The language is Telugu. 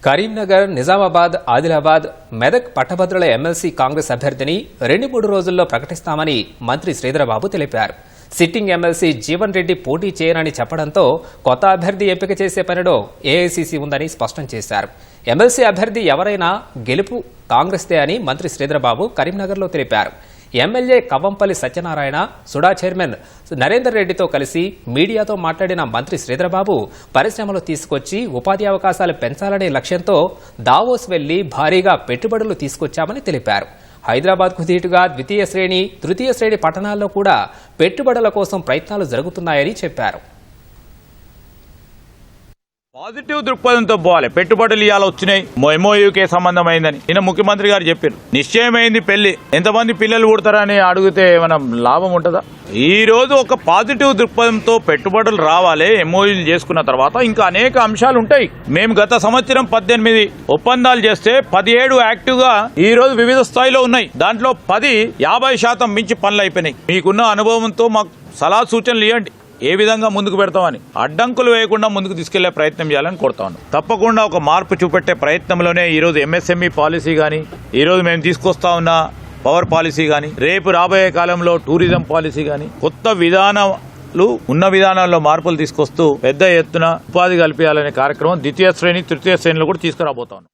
కరీంనగర్, నిజామాబాద్, ఆదిలాబాద్, మెదక్ పట్టభద్రుల ఎమ్మెల్సీ కాంగ్రెస్ అభ్యర్థిని 2-3 రోజుల్లో ప్రకటిస్తామని మంత్రి శ్రీధరబాబు తెలిపారు. సిట్టింగ్ ఎమ్మెల్సీ జీవన్ రెడ్డి పోటీ చేయనని చెప్పడంతో కొత్త అభ్యర్థి ఎంపిక చేసే పనిలో ఏఐసీసీ ఉందని స్పష్టం చేశారు. ఎమ్మెల్సీ అభ్యర్థి ఎవరైనా గెలుపు కాంగ్రెస్దే అని మంత్రి శ్రీధరబాబు కరీంనగర్లో తెలిపారు. ఎమ్మెల్యే కవ్వంపల్లి సత్యనారాయణ, సుడా చైర్మన్ నరేందర్ రెడ్డితో కలిసి మీడియాతో మాట్లాడిన మంత్రి శ్రీధరబాబు పరిశ్రమలు తీసుకొచ్చి ఉపాధి అవకాశాలు పెంచాలనే లక్ష్యంతో దావోస్ వెళ్లి భారీగా పెట్టుబడులు తీసుకొచ్చామని తెలిపారు. హైదరాబాద్కు ధీటుగా ద్వితీయ శ్రేణి, తృతీయ శ్రేణి పట్టణాల్లో కూడా పెట్టుబడుల కోసం ప్రయత్నాలు జరుగుతున్నాయని చెప్పారు. పాజిటివ్ దృక్పథంతో పోవాలి. పెట్టుబడులు ఇవాళ వచ్చినాయి, ఎంఓయూకే సంబంధమైందని నిన్న ముఖ్యమంత్రి గారు చెప్పారు. నిశ్చయమైంది పెళ్లి, ఎంతమంది పిల్లలు పుడతారని అడిగితే ఏమైనా లాభం ఉంటుందా? ఈ రోజు ఒక పాజిటివ్ దృక్పథంతో పెట్టుబడులు రావాలి. ఎంఓయూలు చేసుకున్న తర్వాత ఇంకా అనేక అంశాలు ఉంటాయి. మేము గత సంవత్సరం 18 ఒప్పందాలు చేస్తే 17 యాక్టివ్ గా ఈ రోజు వివిధ స్థాయిలో ఉన్నాయి. దాంట్లో 50% మించి పనులు అయిపోయినాయి. మీకున్న అనుభవంతో మాకు సలహా సూచనలు ఇవ్వండి, ఏ విధంగా ముందుకు పెడతామని. అడ్డంకులు వేయకుండా ముందుకు తీసుకెళ్లే ప్రయత్నం చేయాలని కోరుతాను. తప్పకుండా ఒక మార్పు చూపెట్టే ప్రయత్నంలోనే ఈరోజు ఎంఎస్ఎంఈ పాలసీ కానీ, ఈరోజు మేము తీసుకొస్తా ఉన్న పవర్ పాలసీ కానీ, రేపు రాబోయే కాలంలో టూరిజం పాలసీ కానీ, కొత్త విధానాలు ఉన్న విధానాల్లో మార్పులు తీసుకొస్తూ పెద్ద ఎత్తున ఉపాధి కల్పించాలనే కార్యక్రమం ద్వితీయ శ్రేణి, తృతీయ శ్రేణిలో కూడా తీసుకురాబోతాను.